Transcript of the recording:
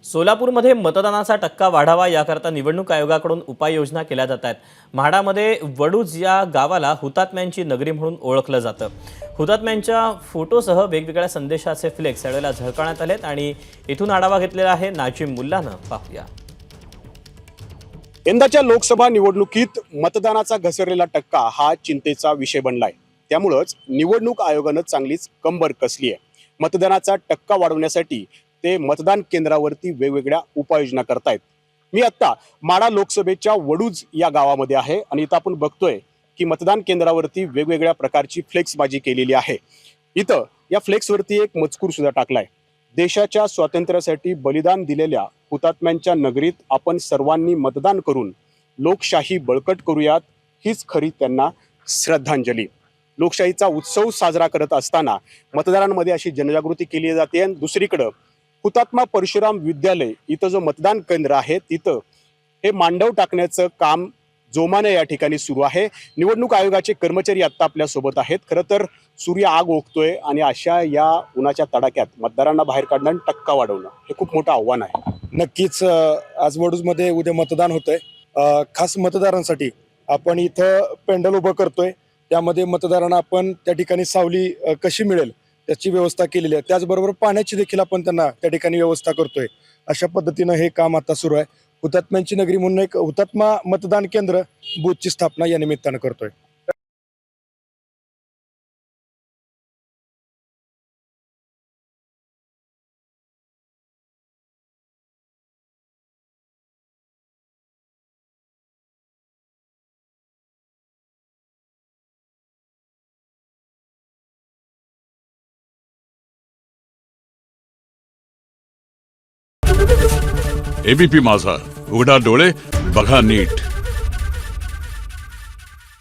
सोलापूरमध्ये मतदानाचा टक्का वाढावा याकरता निवडणूक आयोगाकडून उपाययोजना केल्या जात आहेत। म्हाडामध्ये वडूज या गावाला हुतात्म्यांची नगरी म्हणून ओळखलं जातं। हुतात्म्यांच्या फोटोसह वेगवेगळ्या संदेशाचे फ्लेक्स यावेळेला झळकवण्यात आलेत आणि इथून आढावा घेतलेला आहे नाजिम मुल्लानं। पाहूया। यंदाच्या लोकसभा निवडणुकीत मतदानाचा घसरलेला टक्का हा चिंतेचा विषय बनलाय। त्यामुळेच निवडणूक आयोगानं चांगलीच कंबर कसली आहे। मतदानाचा टक्का वाढवण्यासाठी ते मतदान केंद्रावरती वेगवेगळ्या उपाययोजना करतायत। मी आता माढा लोकसभेच्या वडूज या गावामध्ये आहे आणि इथं आपण बघतोय की मतदान केंद्रावरती वेगवेगळ्या प्रकारची फ्लेक्सबाजी केलेली आहे। इथं या फ्लेक्सवरती एक मजकूर सुद्धा टाकलाय, देशाच्या स्वातंत्र्यासाठी बलिदान दिलेल्या हुतात्म्यांच्या नगरीत आपण सर्वांनी मतदान करून लोकशाही बळकट करूयात, हीच खरी त्यांना श्रद्धांजली। लोकशाहीचा उत्सव साजरा करत असताना मतदारांमध्ये अशी जनजागृती केली जाते। आणि दुसरीकडे हुतात्मा परशुराम विद्यालय इथं जो मतदान केंद्र आहे तिथं हे मांडव टाकण्याचं काम जोमाने या ठिकाणी सुरू आहे। निवडणूक आयोगाचे कर्मचारी आता आपल्या सोबत आहेत। खरं तर सूर्य आग ओकतोय आणि अशा या उन्हाच्या तडाख्यात मतदारांना बाहेर काढणं आणि टक्का वाढवणं हे खूप मोठं आव्हान आहे। नक्कीच आज वडूजमध्ये उद्या मतदान होतंय। खास मतदारांसाठी आपण इथं पेंडल उभं करतोय। त्यामध्ये मतदारांना आपण त्या ठिकाणी सावली कशी मिळेल त्याची व्यवस्था केलेली आहे। त्याचबरोबर पाण्याची देखील आपण त्यांना त्या ठिकाणी व्यवस्था करतोय। अशा पद्धतीनं हे काम आता सुरू आहे। हुतात्म्यांची नगरी म्हणून एक हुतात्मा मतदान केंद्र बूथची स्थापना या निमित्तानं करतोय। एबीपी माझा, उघडा डोळे बघा नीट।